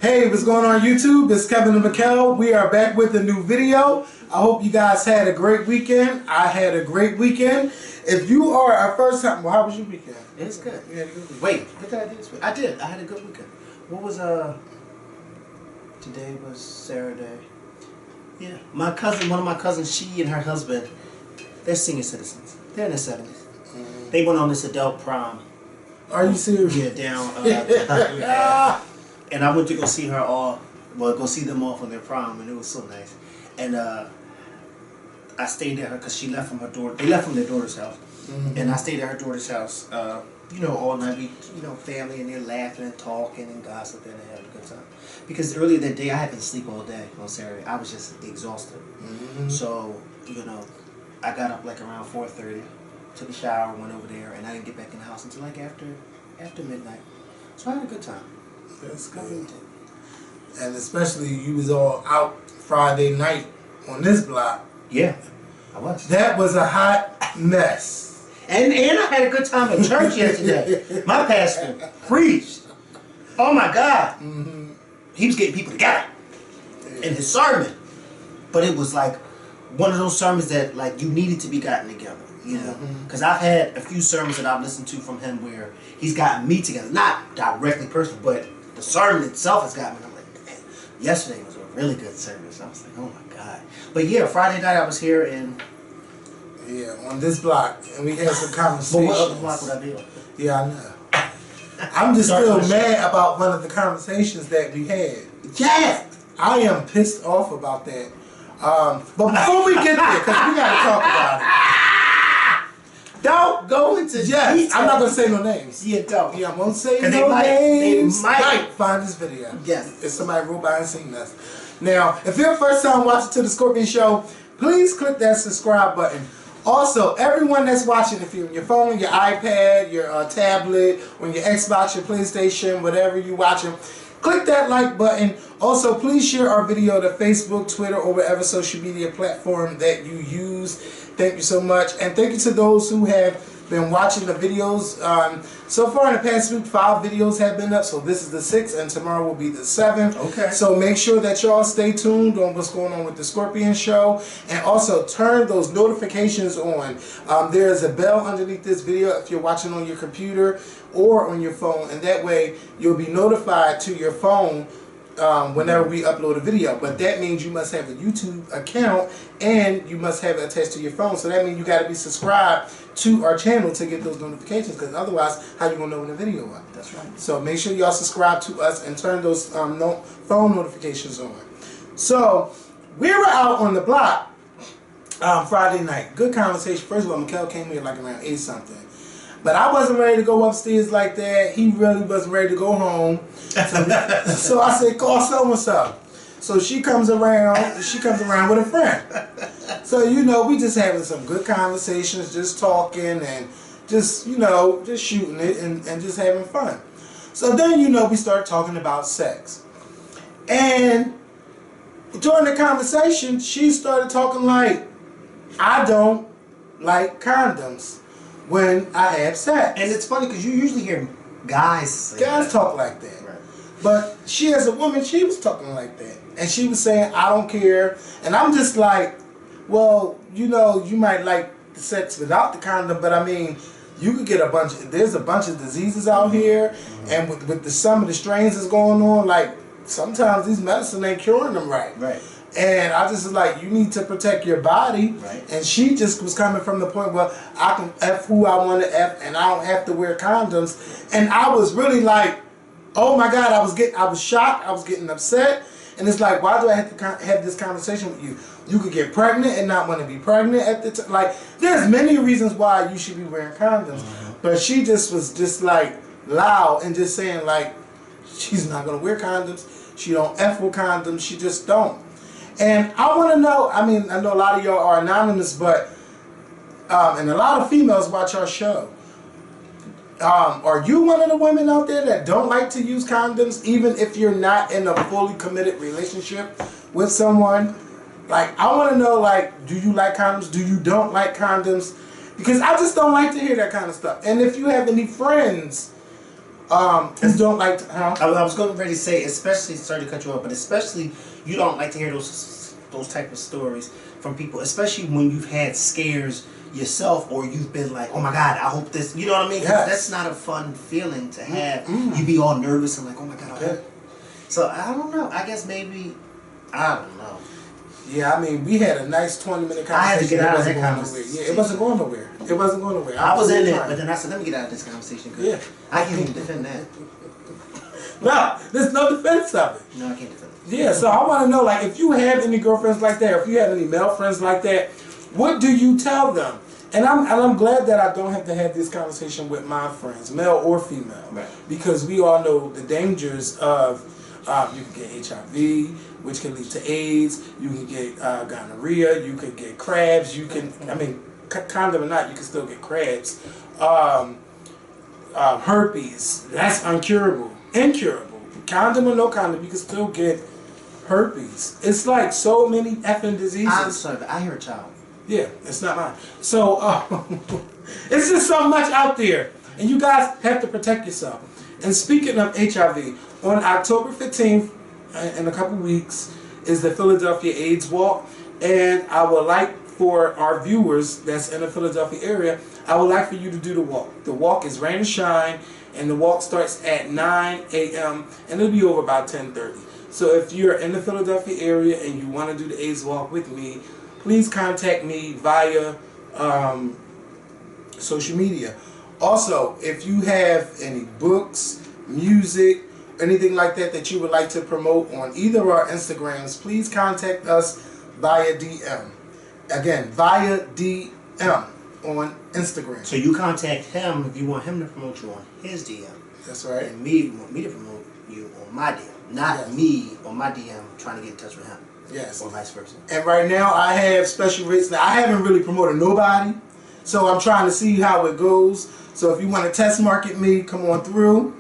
Hey, what's going on YouTube? It's Kevin and Mikkel. We are back with a new video. I hope you guys had a great weekend. I had a great weekend. If you are our first time, well, how was your weekend? It's good. You had a good weekend. Wait, what did I do this week? I did. I had a good weekend. What was today was Saturday. Yeah, one of my cousins, she and her husband, they're senior citizens. They're in their 70s. They went on this adult prom. Are you serious? Yeah, down. And I went to go see go see them off on their prom, and it was so nice. And I stayed at her because she left from her daughter. They left from their daughter's house, and I stayed at her daughter's house. All night. We, family, and they're laughing and talking and gossiping and having a good time. Because earlier that day, I had been sleep all day on Saturday. I was just exhausted. So I got up like around 4:30, took a shower, went over there, and I didn't get back in the house until like after midnight. So I had a good time. That's good. And especially you was all out Friday night on this block. Yeah, I was. That was a hot mess. And I had a good time at church yesterday. My pastor preached. Oh my God. He was getting people together in his sermon. But it was like one of those sermons that like you needed to be gotten together. Because I've had a few sermons that I've listened to from him where he's gotten me together. Not directly personally, but the sermon itself has got me. I'm like, man, yesterday was a really good service. I was like, oh my God. But yeah, Friday night I was here and... Yeah, on this block. And we had some conversations. But what other block would I be on? Yeah, I know. I'm just still mad about one of the conversations that we had. Yeah! I am pissed off about that. But before we get there, because we got to talk about it. Don't go into details. I'm not going to say no names. Yeah, don't. Yeah, I won't say no names. They might find this video. Yes. If somebody wrote by and seen us. Now, if you're first time watching to the Scorpion Show, please click that subscribe button. Also, everyone that's watching, if you're on your phone, your iPad, your tablet, on your Xbox, your PlayStation, whatever you're watching, click that like button. Also, please share our video to Facebook, Twitter, or whatever social media platform that you use. Thank you so much. And thank you to those who have been watching the videos. So far in the past week, 5 videos have been up. So this is the 6th, and tomorrow will be the 7th. Okay. So make sure that y'all stay tuned on what's going on with the Scorpion Show. And also turn those notifications on. There is a bell underneath this video if you're watching on your computer or on your phone. And that way you'll be notified to your phone whenever we upload a video. But that means you must have a YouTube account and you must have it attached to your phone. So that means you got to be subscribed to our channel to get those notifications, because otherwise how you gonna know when the video is? That's right. So make sure y'all subscribe to us and turn those phone notifications on. So we were out on the block Friday night. Good conversation. First of all, Mikkel came here like around 8 something. But I wasn't ready to go upstairs like that. He really wasn't ready to go home. So I said, call so-and-so. So she comes around with a friend. So, we just having some good conversations, just talking and just, just shooting it and just having fun. So then, we start talking about sex. And during the conversation, she started talking like, I don't like condoms when I have sex. And it's funny because you usually hear guys talk like that. Right. But she, as a woman, she was talking like that. And she was saying, I don't care. And I'm just like, well, you might like the sex without the condom, but I mean, you could get there's a bunch of diseases out here. And with some of the strains that's going on, like, sometimes these medicine ain't curing them right. Right. And I just was like, you need to protect your body. Right. And she just was coming from the point where I can F who I want to F and I don't have to wear condoms. And I was really like, oh my God, I was shocked, I was getting upset. And it's like, why do I have to have this conversation with you? You could get pregnant and not want to be pregnant at the time. Like, there's many reasons why you should be wearing condoms. But she just was just like loud and just saying like, she's not going to wear condoms. She don't F with condoms. She just don't. And I want to know, I mean, I know a lot of y'all are anonymous, but, and a lot of females watch our show. Are you one of the women out there that don't like to use condoms, even if you're not in a fully committed relationship with someone? Like, I want to know, like, do you like condoms? Do you don't like condoms? Because I just don't like to hear that kind of stuff. And if you have any friends who don't like to, I was going ready to say, especially, sorry to cut you off, but especially you don't like to hear those type of stories from people, especially when you've had scares yourself or you've been like, oh my God, I hope this, you know what I mean? Yes. That's not a fun feeling to have. You be all nervous and like, oh my God, I hope. So I don't know. I guess maybe, I don't know. Yeah, I mean, we had a nice 20-minute conversation. I had to get out of that conversation. Yeah, it wasn't going nowhere. It wasn't going nowhere. I was in it, but then I said, let me get out of this conversation. Yeah. I can't even defend that. No, there's no defense of it. No, I can't defend it. Yeah, so I want to know, like, if you have any girlfriends like that, or if you have any male friends like that, what do you tell them? And I'm glad that I don't have to have this conversation with my friends, male or female, right? Because we all know the dangers of you can get HIV, which can lead to AIDS. You can get gonorrhea. You can get crabs. You can, I mean, condom or not, you can still get crabs. Herpes, that's incurable. Condom or no condom, you can still get herpes. It's like so many effing diseases. I'm sorry, but I hear a child. Yeah, it's not mine. So, it's just so much out there. And you guys have to protect yourself. And speaking of HIV, on October 15th, in a couple weeks, is the Philadelphia AIDS Walk. And I would like for our viewers that's in the Philadelphia area, I would like for you to do the walk. The walk is rain or shine, and the walk starts at 9 a.m. and it'll be over about 10:30. So if you're in the Philadelphia area and you want to do the AIDS Walk with me, please contact me via social media. Also, if you have any books, music, anything like that that you would like to promote on either of our Instagrams, please contact us via DM. Again, via DM on Instagram. So you contact him if you want him to promote you on his DM. That's right. And me, if you want me to promote you on my DM. Not me on my DM trying to get in touch with him. Yes. Or vice versa. And right now I have special rates. Now I haven't really promoted nobody, so I'm trying to see how it goes. So if you want to test market me, come on through.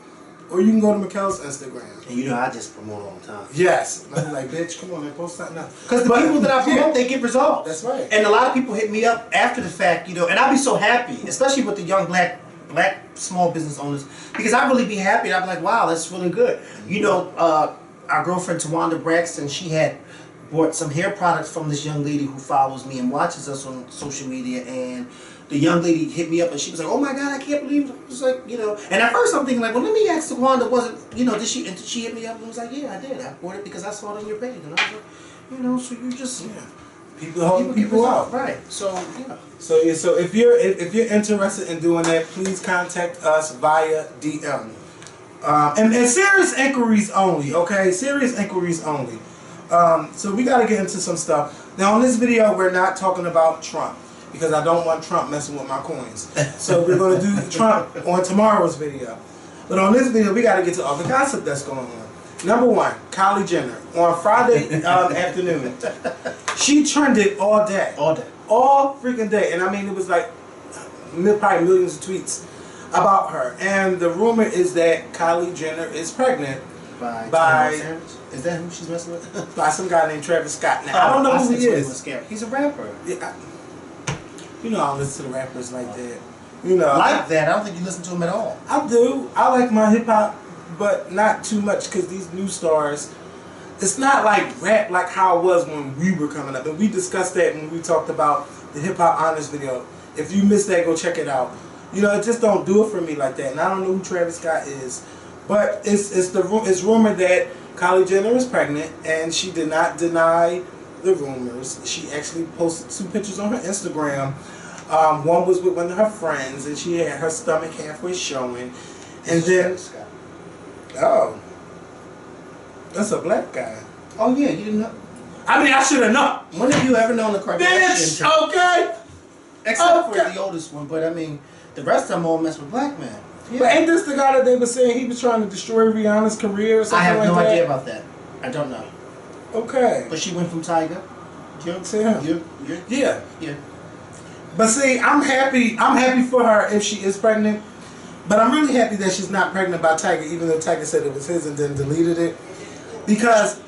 Or you can go to Mikkel's Instagram. And you know I just promote all the time. Yes. And I'm like, bitch, come on, man, post something up. Because the people that I promote, they get results. That's right. And a lot of people hit me up after the fact, you know, and I'll be so happy, especially with the young black small business owners, because I really be happy. I'll be like, wow, that's really good. You know, our girlfriend Tawanda Braxton, she had bought some hair products from this young lady who follows me and watches us on social media, and the young lady hit me up and she was like, oh my God, I can't believe it. It was like, you know, and at first I'm thinking like, well, let me ask Tawanda, did she hit me up and was like, yeah, I did. I bought it because I saw it on your page. And I was like, you know, so you just, people help people out. Right. So, yeah. So if you're interested in doing that, please contact us via DM. And serious inquiries only, okay? Serious inquiries only. So we got to get into some stuff. Now on this video, we're not talking about Trump, because I don't want Trump messing with my coins. So we're going to do Trump on tomorrow's video. But on this video, we got to get to all the gossip that's going on. Number one, Kylie Jenner. On Friday afternoon, she trended all day. All day. All freaking day. And I mean, it was like probably millions of tweets about her. And the rumor is that Kylie Jenner is pregnant by is that who she's messing with? By some guy named Travis Scott. Now, I don't know who he is. He's a rapper. Yeah, you know, I don't listen to rappers like that. You know, like that. I don't think you listen to him at all. I do. I like my hip hop, but not too much, because these new stars, it's not like rap like how it was when we were coming up. And we discussed that when we talked about the Hip Hop Honest video. If you missed that, go check it out. You know, it just don't do it for me like that. And I don't know who Travis Scott is, but it's rumored that Kylie Jenner is pregnant, and she did not deny the rumors. She actually posted 2 pictures on her Instagram. One was with one of her friends, and she had her stomach halfway showing. And then, oh, that's a black guy. Oh yeah, you didn't know? I mean, I should have known. When have you ever known the Kardashians? Bitch, okay. Except for the oldest one, but I mean, the rest of them all mess with black men. Yeah. But ain't this the guy that they were saying he was trying to destroy Rihanna's career or something like that? I have no idea about that. I don't know. Okay. But she went from Tiger. Yeah. Yeah. But see, I'm happy for her if she is pregnant. But I'm really happy that she's not pregnant by Tiger, even though Tiger said it was his and then deleted it. Because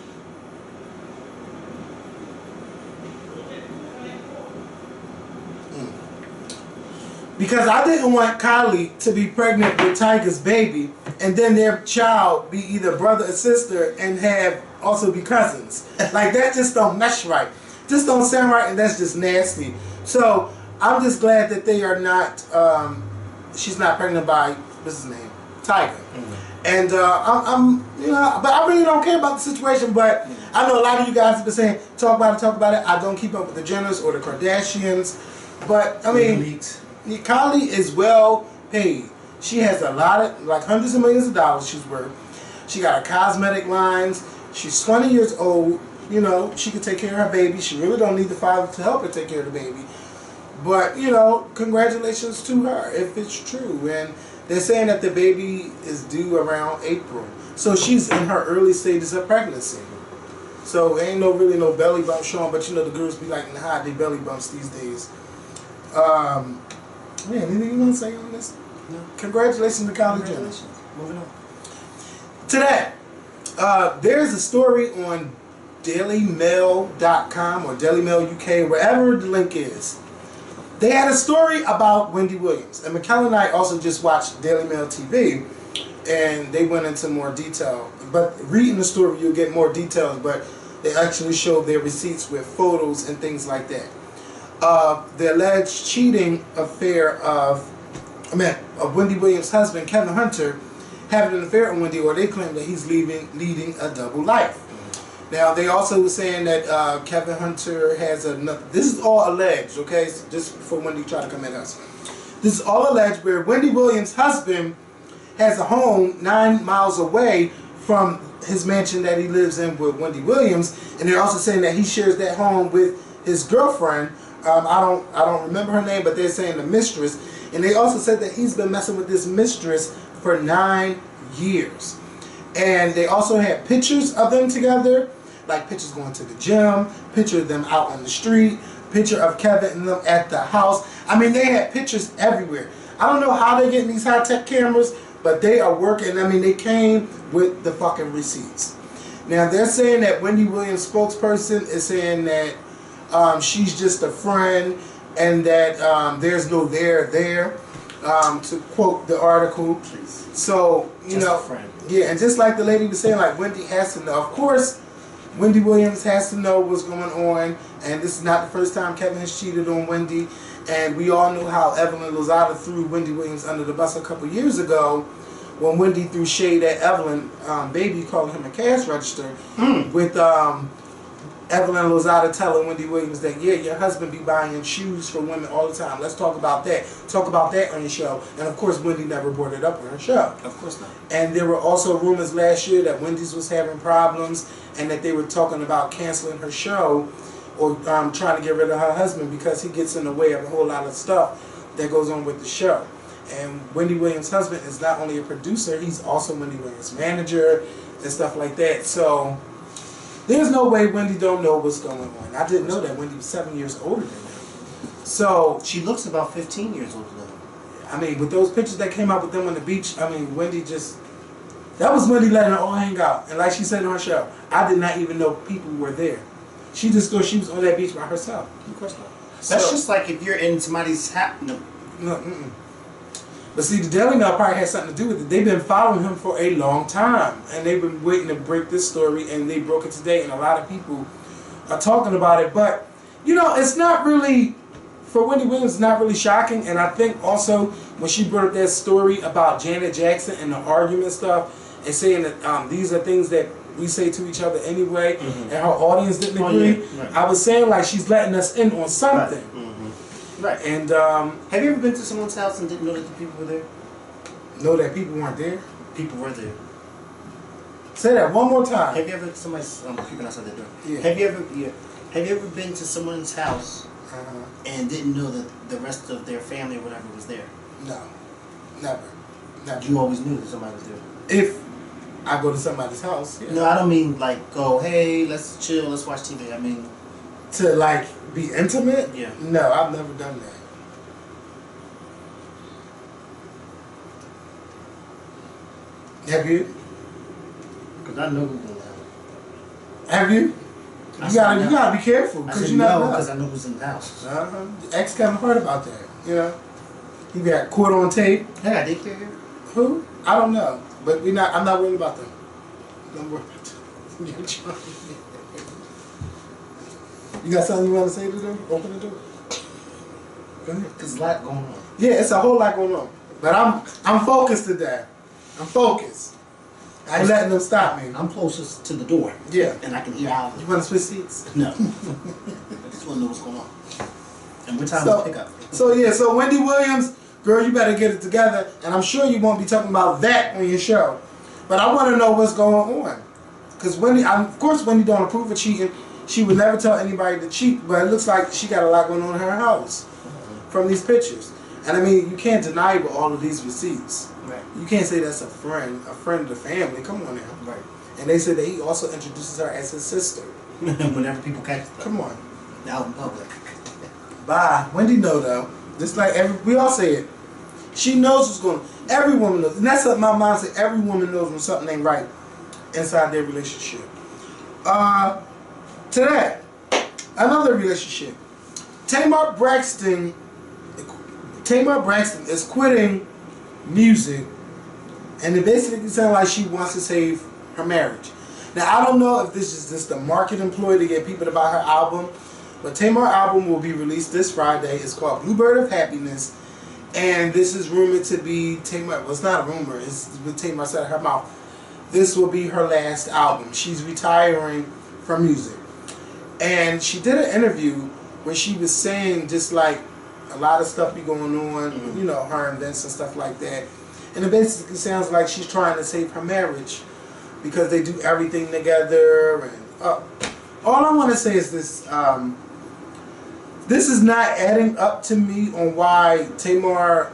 I didn't want Kylie to be pregnant with Tiger's baby and then their child be either brother or sister and have also be cousins. Like that just don't mesh right. Just don't sound right, and that's just nasty. So I'm just glad that they are not. She's not pregnant by what's his name, Tiger. And I'm, you know, but I really don't care about the situation. But I know a lot of you guys have been saying, talk about it, talk about it. I don't keep up with the Jenners or the Kardashians. But I mean, Kylie is well paid. She has a lot of, like hundreds of millions of dollars she's worth. She got her cosmetic lines. She's 20 years old. You know, she can take care of her baby. She really don't need the father to help her take care of the baby. But, you know, congratulations to her if it's true. And they're saying that the baby is due around April. So she's in her early stages of pregnancy. So ain't really no belly bump showing, but you know the girls be like in hide their belly bumps these days. Man, anything you want to say on this? No. Congratulations to Kylie Jenner. Moving on. To that, there's a story on dailymail.com or Daily Mail UK, wherever the link is. They had a story about Wendy Williams. And Mikkel and I also just watched Daily Mail TV, and they went into more detail. But reading the story, you'll get more details, but they actually showed their receipts with photos and things like that. The alleged cheating affair of Wendy Williams' husband, Kevin Hunter, having an affair on Wendy, or they claim that he's leading a double life. Now, they also were saying that Kevin Hunter has another. This is all alleged, okay? So just before Wendy try to come at us. This is all alleged where Wendy Williams' husband has a home 9 miles away from his mansion that he lives in with Wendy Williams, and they're also saying that he shares that home with his girlfriend. I don't remember her name, but they're saying the mistress. And they also said that he's been messing with this mistress for 9 years. And they also had pictures of them together, like pictures going to the gym, picture of them out on the street, picture of Kevin and them at the house. I mean, they had pictures everywhere. I don't know how they're getting these high-tech cameras, but they are working. I mean, they came with the fucking receipts. Now, they're saying that Wendy Williams' spokesperson is saying that she's just a friend and that there's no there, to quote the article. So, you know, yeah, and just like the lady was saying, like, Wendy has to know. Of course, Wendy Williams has to know what's going on, and this is not the first time Kevin has cheated on Wendy. And we all know how Evelyn Lozada threw Wendy Williams under the bus a couple years ago when Wendy threw shade at Evelyn, baby, calling him a cash register, with Evelyn Lozada telling Wendy Williams that, yeah, your husband be buying shoes for women all the time. Let's talk about that. Talk about that on your show. And, of course, Wendy never brought it up on her show. Of course not. And there were also rumors last year that Wendy's was having problems and that they were talking about canceling her show or trying to get rid of her husband because he gets in the way of a whole lot of stuff that goes on with the show. And Wendy Williams' husband is not only a producer, he's also Wendy Williams' manager and stuff like that. So there's no way Wendy don't know what's going on. I didn't know that Wendy was 7 years older than him. So she looks about 15 years older than him. I mean, with those pictures that came out with them on the beach, I mean, Wendy just... That was Wendy letting her all hang out. And like she said on her show, I did not even know people were there. She just thought she was on that beach by herself. Of course not. That's just like if you're in somebody's hat. No. But see, the Daily Mail probably had something to do with it. They've been following him for a long time. And they've been waiting to break this story. And they broke it today. And a lot of people are talking about it. But, you know, it's not really... For Wendy Williams, it's not really shocking. And I think also when she brought up that story about Janet Jackson and the argument stuff and saying that these are things that we say to each other anyway, and her audience didn't agree. Yeah. Right. I was saying like she's letting us in on something. Right. And have you ever been to someone's house and didn't know that the people were there? Know that people weren't there? People were there. Say that one more time. Have you ever somebody's creeping outside the door? Yeah. Have you ever been to someone's house and didn't know that the rest of their family or whatever was there? No. Never. You always knew that somebody was there. If I go to somebody's house. Yeah. No, I don't mean like go, hey, let's chill, let's watch TV. I mean to like be intimate? Yeah. No, I've never done that. Have you? Because I know who's in the house. Have you? You gotta be careful because you never know. Because I know who's in the house. Ex Kevin Hart about that. You know, he got caught on tape. I got daycare here. Who? I don't know. But I'm not worried about them. Don't worry about them. You got something you want to say to them? Open the door. Go ahead. There's a lot going on. Yeah, it's a whole lot going on. But I'm focused today. I'm focused. I ain't letting them stop me. I'm closest to the door. Yeah. And I can hear out. You want to switch seats? No. I just want to know what's going on. And what time is pickup? So Wendy Williams, girl, you better get it together. And I'm sure you won't be talking about that on your show. But I want to know what's going on. Because Wendy, of course Wendy don't approve of cheating. She would never tell anybody to cheat. But it looks like she got a lot going on in her house from these pictures. And I mean, you can't deny with all of these receipts. Right. You can't say that's a friend of the family. Come on now. Right. And they said that he also introduces her as his sister. Whenever people catch them. Come on. Out in public. Bye. Wendy know though. Just like we all say it. She knows what's going on. Every woman knows. And that's what my mom said. Every woman knows when something ain't right inside their relationship. Today, another relationship. Tamar Braxton is quitting music, and it basically sounds like she wants to save her marriage. Now, I don't know if this is just a marketing ploy to get people to buy her album, but Tamar's album will be released this Friday. It's called Bluebird of Happiness, and this is rumored to be Tamar. Well, it's not a rumor. It's what Tamar said out of her mouth. This will be her last album. She's retiring from music, and she did an interview where she was saying just like a lot of stuff be going on, you know, her and Vince and stuff like that. And it basically sounds like she's trying to save her marriage because they do everything together. And all I want to say is this: this is not adding up to me on why Tamar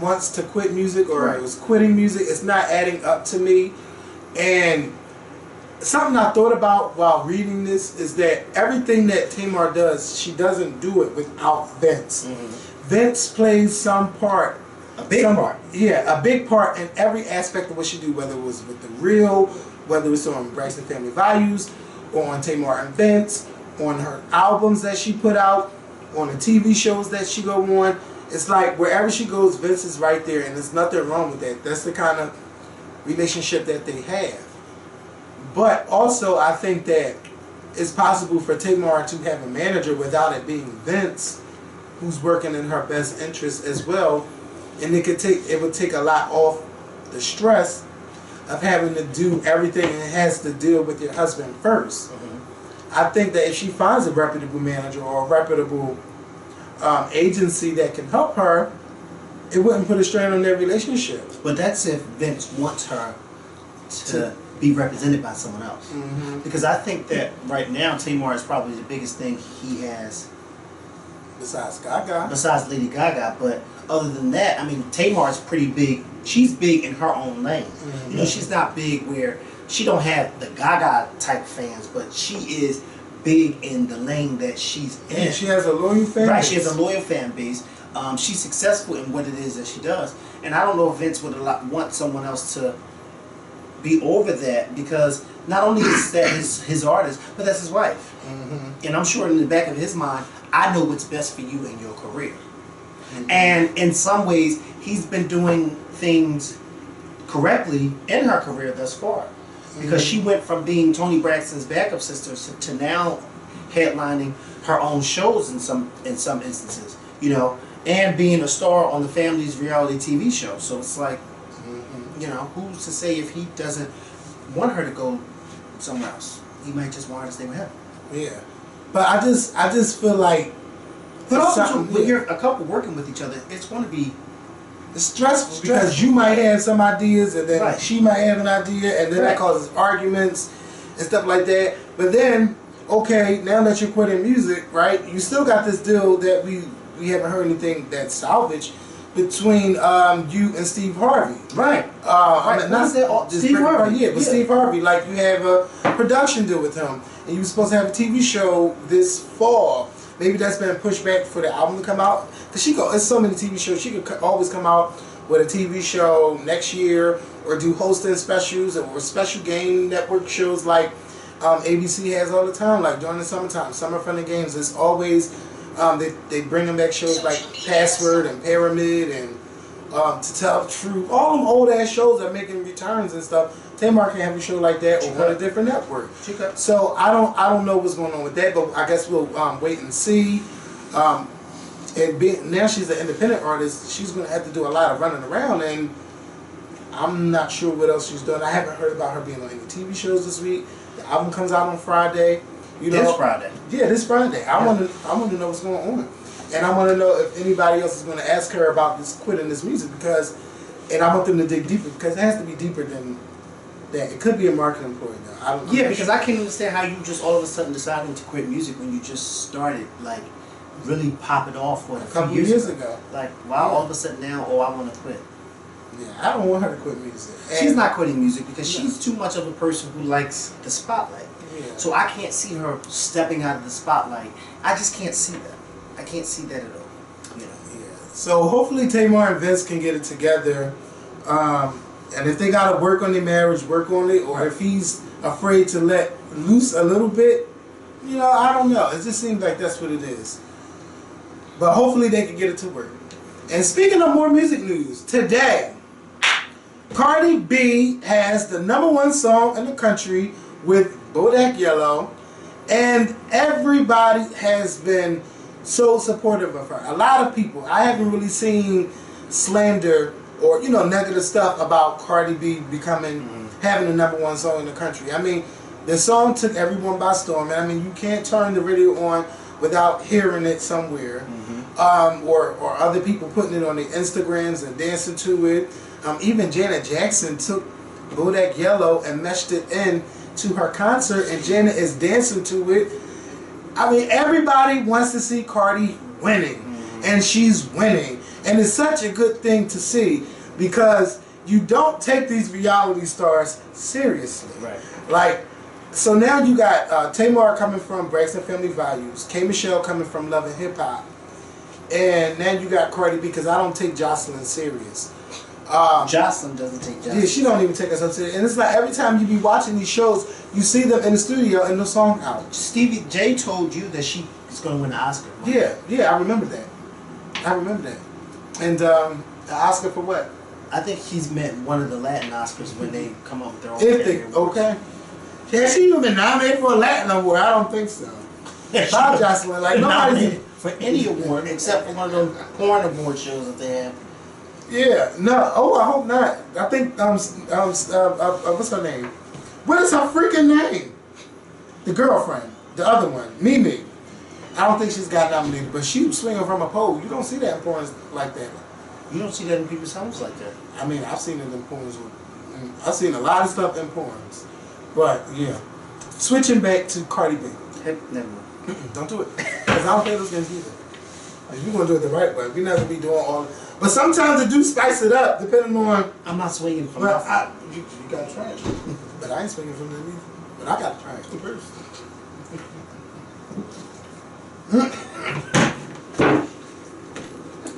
wants to quit music or was quitting music. It's not adding up to me. And something I thought about while reading this is that everything that Tamar does, she doesn't do it without Vince. Vince plays some part. A big part. Yeah, a big part in every aspect of what she do, whether it was with The Real, whether it's on Braxton Family Values, or on Tamar and Vince, on her albums that she put out, on the TV shows that she go on. It's like wherever she goes, Vince is right there, and there's nothing wrong with that. That's the kind of relationship that they have. But also, I think that it's possible for Tamar to have a manager without it being Vince, who's working in her best interest as well, and it would take a lot off the stress of having to do everything and has to deal with your husband first. I think that if she finds a reputable manager or a reputable agency that can help her, it wouldn't put a strain on their relationship. But that's if Vince wants her to be represented by someone else. Because I think that right now Tamar is probably the biggest thing he has Besides Gaga. Besides Lady Gaga. But other than that, I mean, Tamar is pretty big. She's big in her own lane. You know, she's not big where she don't have the Gaga type fans, but she is big in the lane that she's in. And she has a loyal fan base. Right, she has a loyal fan base. She's successful in what it is that she does. And I don't know if Vince would want someone else to be over that, because not only is that his artist, but that's his wife. And I'm sure in the back of his mind, I know what's best for you in your career. And in some ways, he's been doing things correctly in her career thus far. Because she went from being Toni Braxton's backup sister to now headlining her own shows in some instances, you know, and being a star on the family's reality TV show. So it's like, you know, who's to say if he doesn't want her to go somewhere else? He might just want her to stay with him. Yeah, but I just feel like. But also, when you're a couple working with each other, it's going to be stressful because you might have some ideas, and then she might have an idea, and then that causes arguments and stuff like that. But then, okay, now that you're quitting music, right? You still got this deal that we haven't heard anything that's salvaged between you and Steve Harvey. Right. I mean, not Steve Harvey. Yeah, but Steve Harvey, like you have a production deal with him, and you were supposed to have a TV show this fall. Maybe that's been pushed back for the album to come out. Because there's so many TV shows. She could always come out with a TV show next year, or do hosting specials or special game network shows like ABC has all the time, like during the summertime, Summer Fun and Games. It's always, they bring them back shows like Password and Pyramid and To Tell the Truth. All them old ass shows are making returns and stuff. Tamar can have a show like that or on a different network. So I don't know what's going on with that, but I guess we'll wait and see. Now she's an independent artist. She's gonna have to do a lot of running around, and I'm not sure what else she's doing. I haven't heard about her being on any TV shows this week. The album comes out on Friday. This Friday. Yeah, this Friday. I want to know what's going on, and I want to know if anybody else is going to ask her about this quitting this music because, and I want them to dig deeper because it has to be deeper than that. It could be a marketing ploy though. I don't know. Yeah, because I can't understand how you just all of a sudden decided to quit music when you just started like really popping off for a couple years ago. Like, wow, all of a sudden now, oh, I want to quit. Yeah, I don't want her to quit music. She's not quitting music because she's too much of a person who likes the spotlight. Yeah. So I can't see her stepping out of the spotlight. I just can't see that. I can't see that at all. You know. Yeah. So hopefully Tamar and Vince can get it together. And if they gotta work on their marriage, work on it. Or if he's afraid to let loose a little bit, you know, I don't know. It just seems like that's what it is. But hopefully they can get it to work. And speaking of more music news, today, Cardi B has the #1 song in the country with Bodak Yellow, and everybody has been so supportive of her. A lot of people. I haven't really seen slander or negative stuff about Cardi B having the #1 song in the country. I mean, the song took everyone by storm. I mean, you can't turn the radio on without hearing it somewhere, or other people putting it on their Instagrams and dancing to it. Even Janet Jackson took Bodak Yellow and meshed it in to her concert, and Janet is dancing to it. I mean, everybody wants to see Cardi winning, and she's winning, and it's such a good thing to see because you don't take these reality stars seriously. Right. Like, so now you got Tamar coming from Braxton Family Values, K. Michelle coming from Love and Hip Hop, and now you got Cardi B because I don't take Jocelyn serious. Jocelyn doesn't take Jocelyn. Yeah, she don't even take us up serious. And it's like every time you be watching these shows, you see them in the studio and the song out. Stevie J told you that she is going to win the Oscar. Yeah, I remember that. And the Oscar for what? I think he's meant one of the Latin Oscars when they come up with their own. Okay. Has she even been nominated for a Latin award? I don't think so. Bob Jocelyn, like nobody's for any award except for one of those porn award shows that they have. Yeah, no. Oh, I hope not. I think what's her name? What is her freaking name? The girlfriend, the other one, Mimi. I don't think she's got nominated, but she was swinging from a pole. You don't see that in porn like that. You don't see that in people's homes like that. I mean, I've seen it in porns. I've seen a lot of stuff in porns, but yeah. Switching back to Cardi B. Never mind. Don't do it, because I don't think it's gonna do it. If you're gonna do it the right way, we're not gonna be doing all. But sometimes it do spice it up, depending on. I'm not swinging from. Well, you gotta try it. But I ain't swinging from that either. But I gotta try it first.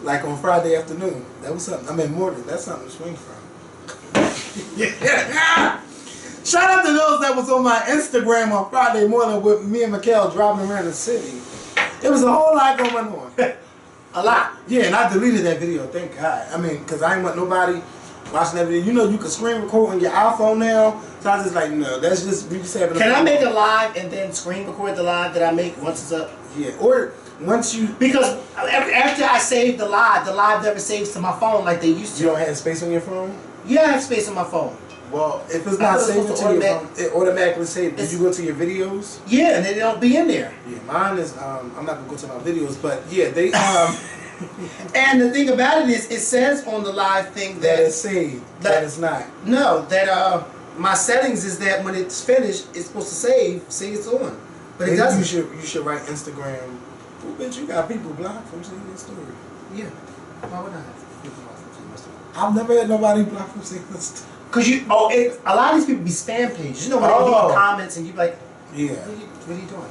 Like on Friday afternoon, that was something. I mean morning. That's something to swing from. Yeah. Shout out to those that was on my Instagram on Friday morning with me and Mikhail driving around the city. It was a whole lot going on. A lot. Yeah, and I deleted that video, thank God. I mean, because I ain't want nobody watching that video. You know you can screen record on your iPhone now. So I was just like, no, that's just, we just having a Can I make a live and then screen record the live that I make once it's up? Yeah, or once you... Because after I save the live never saves to my phone like they used to. You don't have space on your phone? Yeah, I have space on my phone. Well, if it's not saved to your phone, it automatically saves. Did you go to your videos? Yeah, and they don't be in there. Yeah, mine is, I'm not going to go to my videos, but yeah, they, And the thing about it is, it says on the live thing that it's saved. That it's not. No, that my settings is that when it's finished, it's supposed to say it's on. But it doesn't. You should write Instagram. Well, bitch, you got people blocked from seeing your story. Yeah. Why would I have people blocked from seeing my story? I've never had nobody blocked from seeing this story. Cause a lot of these people be spam pages. You know when they leave comments and you be like, yeah, what are you doing?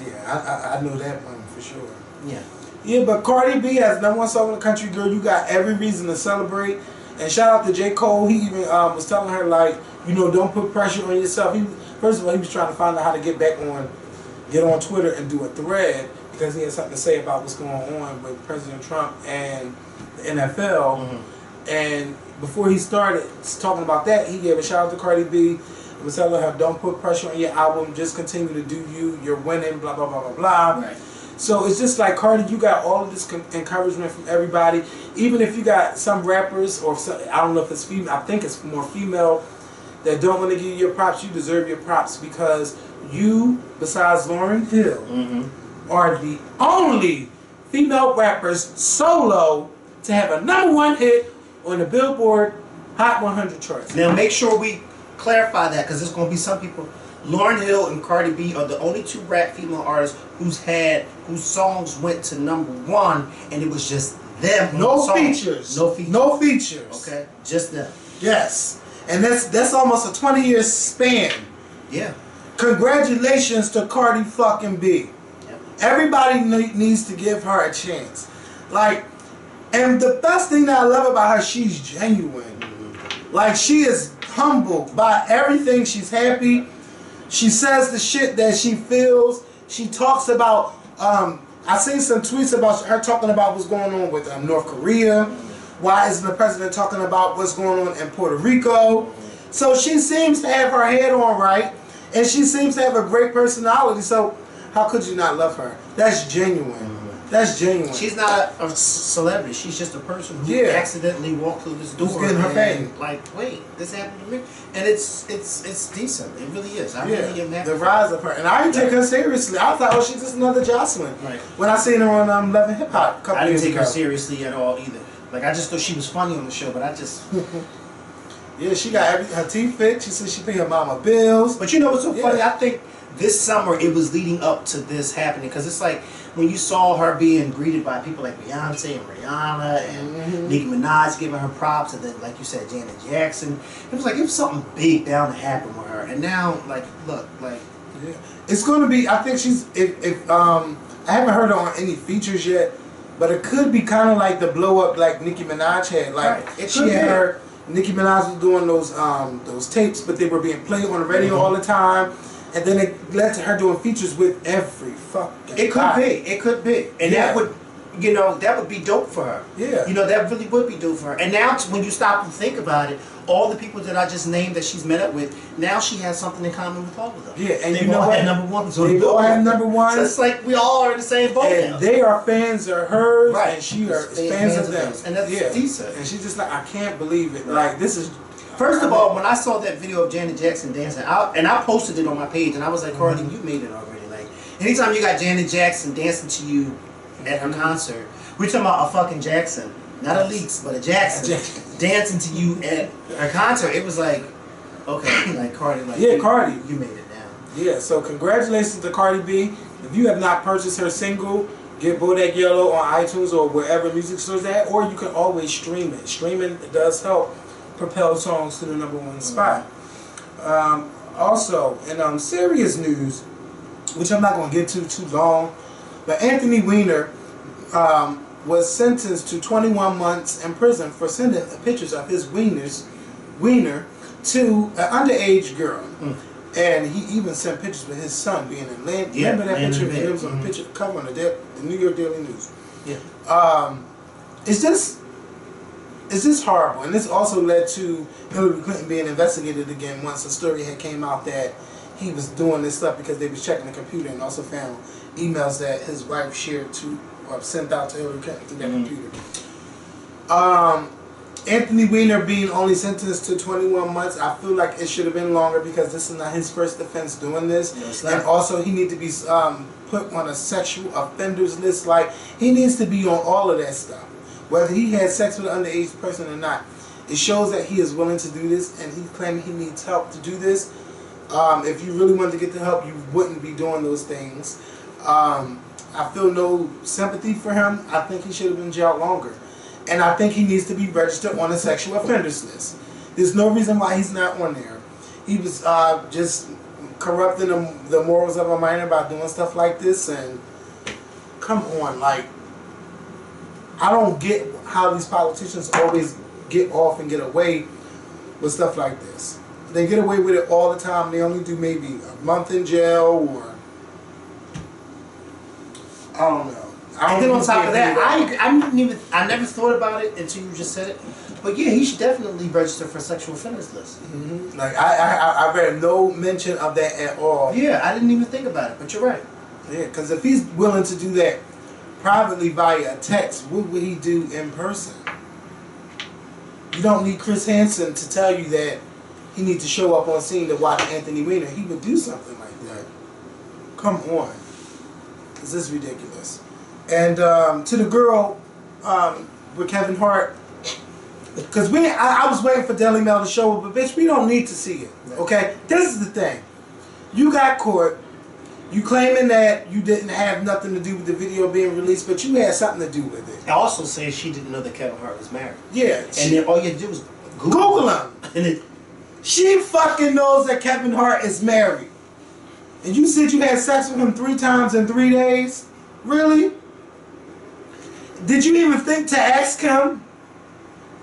Yeah, I know that one for sure. Yeah. Yeah, but Cardi B has #1 song in the country, girl. You got every reason to celebrate. And shout out to J. Cole. He even was telling her, like, don't put pressure on yourself. First of all, he was trying to find out how to get on Twitter and do a thread because he had something to say about what's going on with President Trump and the NFL. And before he started talking about that, he gave a shout out to Cardi B. He was telling her, don't put pressure on your album, just continue to do you, you're winning, blah, blah, blah, blah, blah. Right. So it's just like, Cardi, you got all of this encouragement from everybody. Even if you got some rappers, or some, I don't know if it's female, I think it's more female, that don't want to give you your props, you deserve your props, because you, besides Lauryn Hill, are the only female rappers solo to have a #1 hit on the Billboard Hot 100 charts. Now make sure we clarify that, because there's going to be some people. Lauryn Hill and Cardi B are the only 2 rap female artists whose songs went to #1, and it was just them. No features. No features. No features. Okay, just them. Yes, and that's almost a 20-year span. Yeah. Congratulations to Cardi fucking B. Yep. Everybody needs to give her a chance. Like, and the best thing that I love about her, she's genuine. Like, she is humble by everything. She's happy. She says the shit that she feels. She talks about, I seen some tweets about her talking about what's going on with North Korea. Why isn't the president talking about what's going on in Puerto Rico? So she seems to have her head on right, and she seems to have a great personality. So how could you not love her? That's genuine. That's genuine. She's not a celebrity. She's just a person who accidentally walked through this door. Who's getting her fame. Like, wait, this happened to me, and it's decent. It really is. I really am happy. The rise of her, and I didn't take her seriously. I thought, oh, she's just another Jocelyn. Right. When I seen her on Love and Hip Hop a couple years ago. I didn't take her seriously at all either. Like, I just thought she was funny on the show, but I just. Yeah, she got her teeth fixed. She said she paid her mama bills. But you know what's so funny? I think this summer it was leading up to this happening, because it's like when you saw her being greeted by people like Beyonce and Rihanna and Nicki Minaj giving her props, and then like you said, Janet Jackson. It was like it was something big bound to happen with her, and now like look like it's going to be. I think she's if I haven't heard her on any features yet, but it could be kind of like the blow up like Nicki Minaj had. Like she had her. Nicki Minaj was doing those tapes, but they were being played on the radio all the time, and then it led to her doing features with every fucking. It could be, and that would, that would be dope for her. Yeah, that really would be dope for her. And now, when you stop and think about it, all the people that I just named that she's met up with, now she has something in common with all of them. Yeah, and they you know what? #1. So they all have #1. So it's like we all are in the same boat and now. they are fans of hers, right? And she are fans of them, and that's decent. And she's just like, I can't believe it. Like this is. First of all, when I saw that video of Janet Jackson dancing, I posted it on my page, and I was like, Cardi, you made it already. Like, anytime you got Janet Jackson dancing to you at her concert, we're talking about a fucking Jackson, not a Leaks, but a Jackson dancing to you at her concert. It was like, okay, like Cardi, like Cardi, you made it now. Yeah, so congratulations to Cardi B. If you have not purchased her single, get Bodak Yellow on iTunes or wherever music stores at, or you can always stream it. Streaming does help propel songs to the #1 spot. Also, in serious news, which I'm not going to get to too long, but Anthony Weiner was sentenced to 21 months in prison for sending pictures of his wiener to an underage girl. And he even sent pictures with his son being in land. Remember that picture? It was on the picture cover on the New York Daily News. Yeah. It's just horrible, and this also led to Hillary Clinton being investigated again once a story had came out that he was doing this stuff because they was checking the computer and also found emails that his wife shared to or sent out to Hillary Clinton through that computer. Anthony Weiner being only sentenced to 21 months, I feel like it should have been longer because this is not his first offense doing this, and also he needs to be put on a sexual offenders list. Like he needs to be on all of that stuff. Whether he had sex with an underage person or not, it shows that he is willing to do this, and he's claiming he needs help to do this. If you really wanted to get the help, you wouldn't be doing those things. I feel no sympathy for him. I think he should have been jailed longer. And I think he needs to be registered on a sexual offenders list. There's no reason why he's not on there. He was just corrupting the morals of a minor by doing stuff like this, and come on, like, I don't get how these politicians always get off and get away with stuff like this. They get away with it all the time. They only do maybe a month in jail, or I don't know. And then on top of that, I never thought about it until you just said it. But yeah, he should definitely register for sexual offenders list. Mm-hmm. Like I read no mention of that at all. Yeah, I didn't even think about it, but you're right. Yeah, because if he's willing to do that privately via a text, what would he do in person? You don't need Chris Hansen to tell you that he needs to show up on scene to watch Anthony Weiner. He would do something like that. Come on. This is ridiculous. And to the girl with Kevin Hart, because I was waiting for Daily Mail to show it, but bitch, we don't need to see it. Okay? This is the thing. You got caught. You claiming that you didn't have nothing to do with the video being released, but you had something to do with it. I also said she didn't know that Kevin Hart was married. Yeah. And then all you had to do was Google him. And she fucking knows that Kevin Hart is married. And you said you had sex with him 3 times in 3 days? Really? Did you even think to ask him,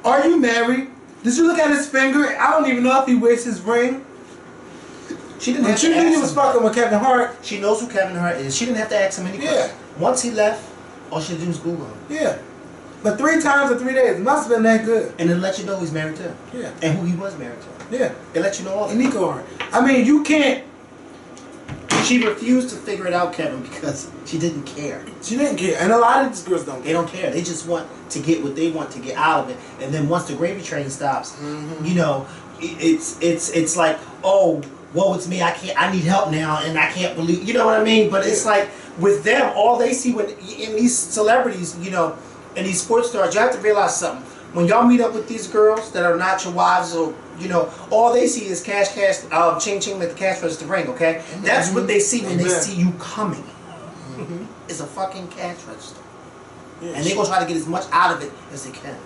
are you married? Did you look at his finger? I don't even know if he wears his ring. She didn't have But you to knew ask he was him. fucking with Kevin Hart. She knows who Kevin Hart is. She didn't have to ask him any questions. Yeah. Once he left, all she had to do was Google him. Yeah. But 3 times in 3 days, it must have been that good. And it let you know he's married to. Yeah. And who he was married to. Yeah. It let you know all And that. Nico Hart. I mean, you can't. She refused to figure it out, Kevin, because she didn't care. She didn't care. And a lot of these girls don't They care. don't care. They just want to get what they want to get out of it. And then once the gravy train stops, you know, it's like, oh, woe it's me. I need help now, and I can't believe. You know what I mean? But it's like with them, all they see when in these celebrities, you know, and these sports stars, you have to realize something. When y'all meet up with these girls that are not your wives, or you know, all they see is cash, ching ching, like the cash register ring. Okay, that's what they see when they see you coming. It's a fucking cash register. Yeah, And they're going to try to get as much out of it as they can.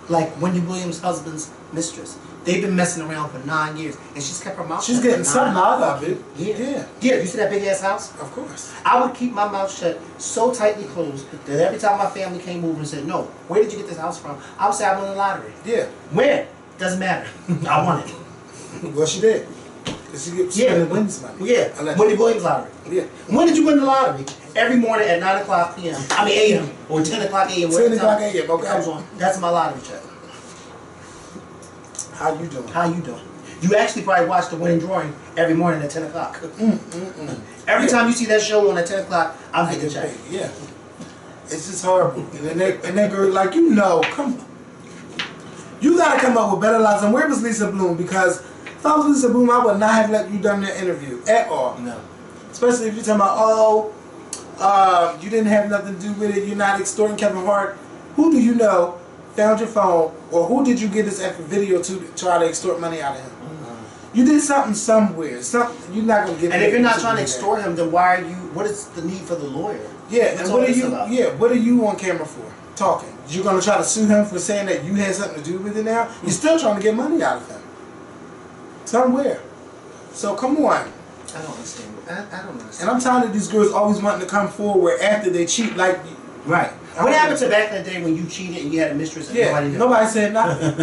Like Wendy Williams' husband's mistress. They've been messing around for 9 years, and she's kept her mouth shut. She's getting something out of it. Yeah. Yeah, you see that big ass house? Of course. I would keep my mouth shut so tightly closed that every time my family came over and said, no, where did you get this house from? I would say I won the lottery. Yeah. Where? Doesn't matter. I won it. Well, she did. She spending Wendy's money. Yeah. Wendy Williams lottery. Yeah. When did you win the lottery? Every morning at 9 o'clock p.m. I mean a.m. or 10 o'clock a.m. 10 o'clock a.m. It comes on. That's my lottery check. How you doing? How you doing? You actually probably watch the winning drawing every morning at 10 o'clock. Every time you see that show on at 10 o'clock, I'm getting checked. Yeah. It's just horrible. And they girl, like, you know, come on. You gotta come up with better lies. And where was Lisa Bloom? Because if I was Lisa Bloom, I would not have let you done that interview at all. No. Especially if you're talking about, you didn't have nothing to do with it, you're not extorting Kevin Hart. Who do you know found your phone, or who did you get this extra video to try to extort money out of him? You did something somewhere. You're not going to get. And if you're not trying to extort him, then why are you? What is the need for the lawyer? Yeah, What's and what all are this you? about? Yeah, what are you on camera for? Talking. You're going to try to sue him for saying that you had something to do with it now? You're still trying to get money out of him. Somewhere. So come on. I don't understand. I don't understand. And I'm tired of these girls always wanting to come forward after they cheat. Like, right. What happened to back in the day when you cheated and you had a mistress and nobody knew? Nobody said nothing.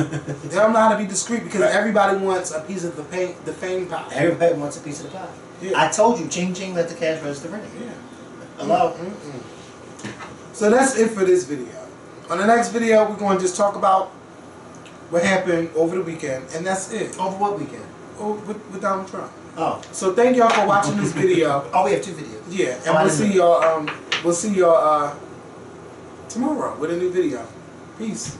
They don't know how to be discreet because everybody wants a piece of the fame pie. Everybody wants a piece of the pie. Yeah. I told you, ching ching, let the cash register ring. Yeah. Hello? So that's it for this video. On the next video, we're going to just talk about what happened over the weekend, and that's it. Over what weekend? Oh, with Donald Trump. Oh. So thank y'all for watching this video. Oh, we have 2 videos. Yeah, and we'll see y'all tomorrow with a new video. Peace.